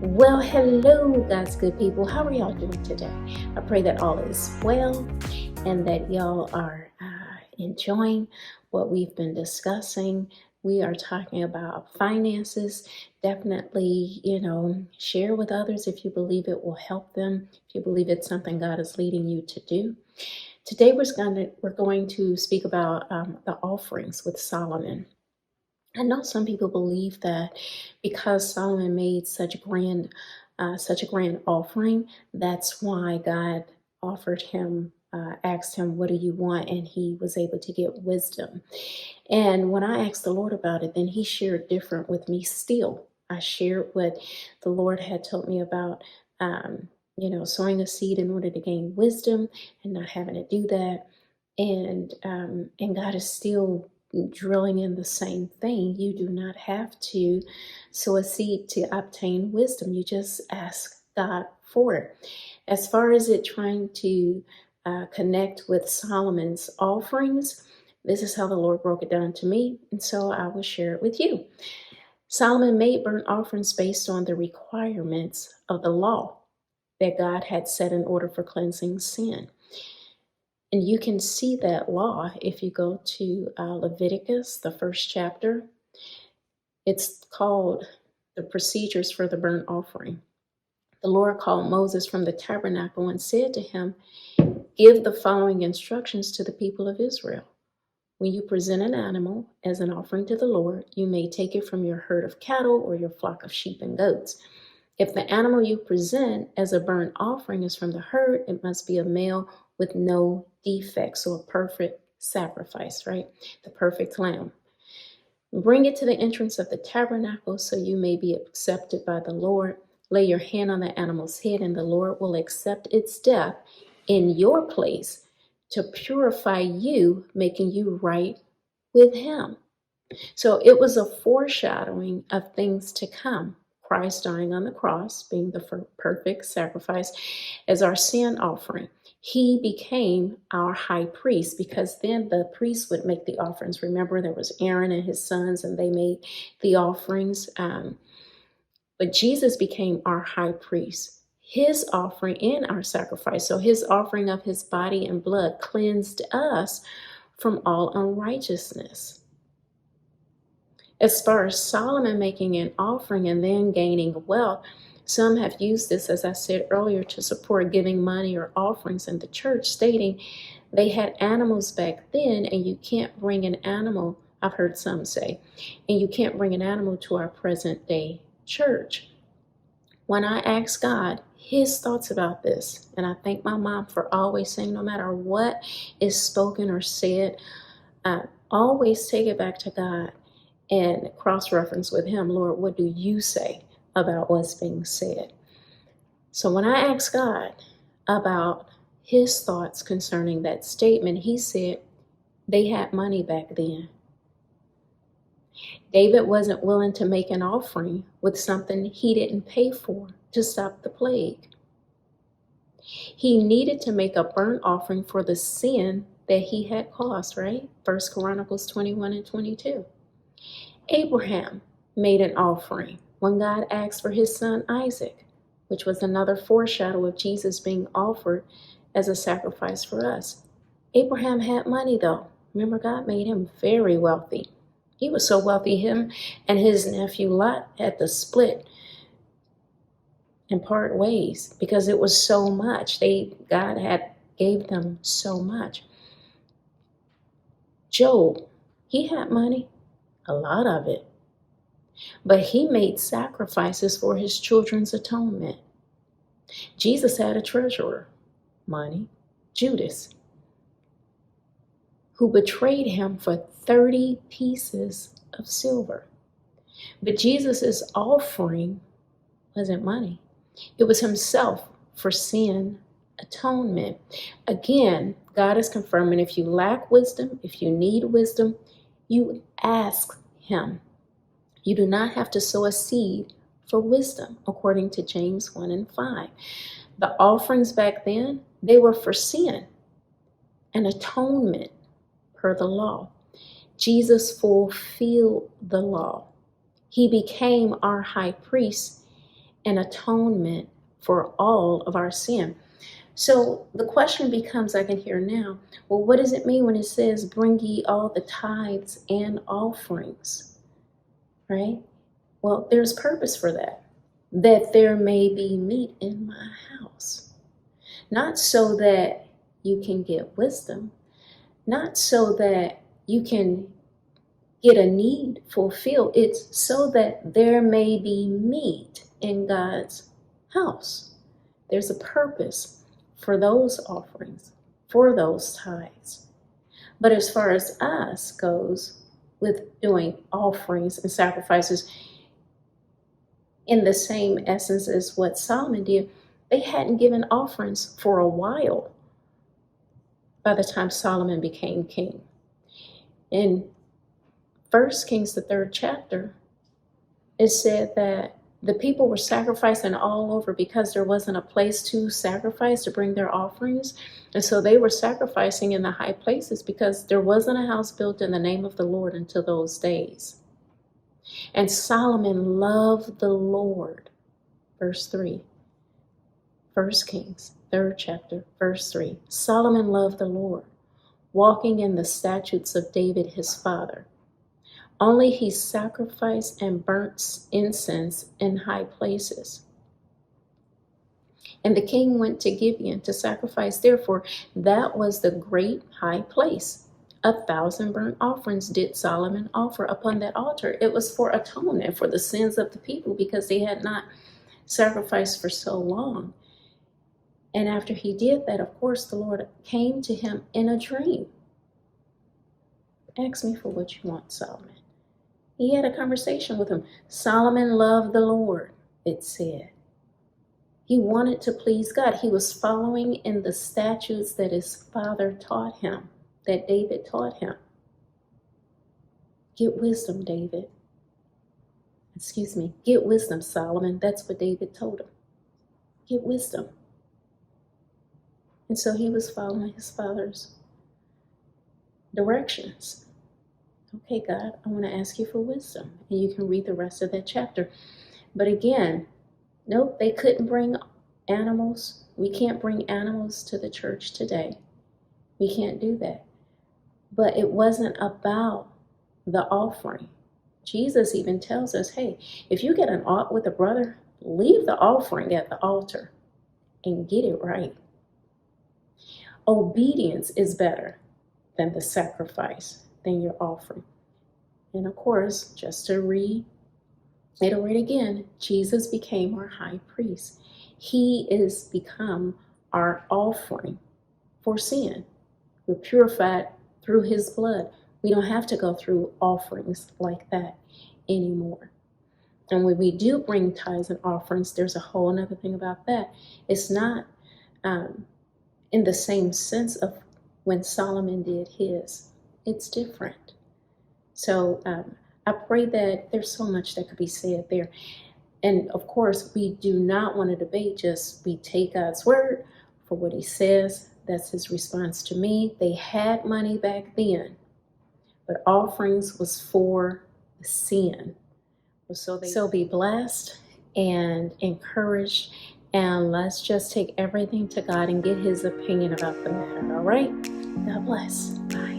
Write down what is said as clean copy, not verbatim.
Well, hello, God's good people. How are y'all doing today? I pray that all is well and that y'all are enjoying what we've been discussing. We are talking about finances. Definitely, share with others if you believe it will help them, if you believe it's something God is leading you to do. Today, we're going to speak about the offerings with Solomon. I know some people believe that because Solomon made such a grand offering, that's why God asked him, "What do you want?" And he was able to get wisdom. And when I asked the Lord about it, then He shared different with me. Still, I shared what the Lord had told me about, sowing a seed in order to gain wisdom and not having to do that. And God is still drilling in the same thing. You do not have to sow a seed to obtain wisdom. You just ask God for it. As far as it trying to connect with Solomon's offerings, this is how the Lord broke it down to me, and so I will share it with you. Solomon made burnt offerings based on the requirements of the law that God had set in order for cleansing sin. And you can see that law if you go to Leviticus, the first chapter. It's called the procedures for the burnt offering. The Lord called Moses from the tabernacle and said to him, "Give the following instructions to the people of Israel. When you present an animal as an offering to the Lord, you may take it from your herd of cattle or your flock of sheep and goats. If the animal you present as a burnt offering is from the herd, it must be a male with no defects, so a perfect sacrifice, right? The perfect lamb. Bring it to the entrance of the tabernacle so you may be accepted by the Lord. Lay your hand on the animal's head, and the Lord will accept its death in your place to purify you, making you right with Him." So it was a foreshadowing of things to come. Christ dying on the cross, being the perfect sacrifice as our sin offering. He became our high priest because then the priest would make the offerings. Remember, there was Aaron and his sons, and they made the offerings. But Jesus became our high priest. His offering and our sacrifice. So His offering of His body and blood cleansed us from all unrighteousness. As far as Solomon making an offering and then gaining wealth, some have used this, as I said earlier, to support giving money or offerings in the church, stating they had animals back then and you can't bring an animal, I've heard some say, and you can't bring an animal to our present day church. When I asked God His thoughts about this, and I thank my mom for always saying, no matter what is spoken or said, always take it back to God and cross-reference with Him. Lord, what do you say about what's being said? So when I asked God about His thoughts concerning that statement, He said they had money back then. David wasn't willing to make an offering with something he didn't pay for to stop the plague. He needed to make a burnt offering for the sin that he had caused, right? 1 Chronicles 21 and 22. Abraham made an offering when God asked for his son Isaac, which was another foreshadow of Jesus being offered as a sacrifice for us. Abraham had money though. Remember, God made him very wealthy. He was so wealthy, him and his nephew Lot had to split and part ways because it was so much. God had gave them so much. Job, he had money, a lot of it, but he made sacrifices for his children's atonement. Jesus had a treasurer, money, Judas, who betrayed him for 30 pieces of silver. But Jesus's offering wasn't money. It was Himself for sin atonement. Again, God is confirming if you lack wisdom, if you need wisdom, you ask Him. You do not have to sow a seed for wisdom, according to James 1 and 5. The offerings back then, they were for sin and atonement per the law. Jesus fulfilled the law. He became our high priest, an atonement for all of our sin. So the question becomes, I can hear now, well, what does it mean when it says, bring ye all the tithes and offerings, right? Well, there's purpose for that there may be meat in my house. Not so that you can get wisdom, not so that you can get a need fulfilled. It's so that there may be meat in God's house. There's a purpose for those offerings, for those tithes. But as far as us goes, with doing offerings and sacrifices in the same essence as what Solomon did, they hadn't given offerings for a while by the time Solomon became king. In 1 Kings, the 3rd chapter, it said that the people were sacrificing all over because there wasn't a place to sacrifice, to bring their offerings. And so they were sacrificing in the high places because there wasn't a house built in the name of the Lord until those days. And Solomon loved the Lord. Verse 3. 1 Kings, 3rd chapter, verse 3. Solomon loved the Lord, walking in the statutes of David his father. Only he sacrificed and burnt incense in high places. And the king went to Gibeon to sacrifice. Therefore, that was the great high place. 1,000 burnt offerings did Solomon offer upon that altar. It was for atonement for the sins of the people because they had not sacrificed for so long. And after he did that, of course, the Lord came to him in a dream. Ask me for what you want, Solomon. He had a conversation with him. Solomon loved the Lord, it said. He wanted to please God. He was following in the statutes that his father taught him, that David taught him. Get wisdom, David. Get wisdom, Solomon. That's what David told him. Get wisdom. And so he was following his father's directions. Okay, God, I want to ask you for wisdom. And you can read the rest of that chapter. But again, nope, they couldn't bring animals. We can't bring animals to the church today. We can't do that. But it wasn't about the offering. Jesus even tells us, hey, if you get an ought with a brother, leave the offering at the altar and get it right. Obedience is better than the sacrifice, than your offering. And of course, just to reiterate again, Jesus became our high priest. He is become our offering for sin. We're purified through his blood. We don't have to go through offerings like that anymore. And when we do bring tithes and offerings, there's a whole other thing about that. It's not in the same sense of when Solomon did his. It's different. So I pray that there's so much that could be said there. And of course, we do not want to debate, just we take God's word for what he says. That's his response to me. They had money back then, but offerings was for sin. So be blessed and encouraged, and let's just take everything to God and get his opinion about the matter, all right? God bless. Bye.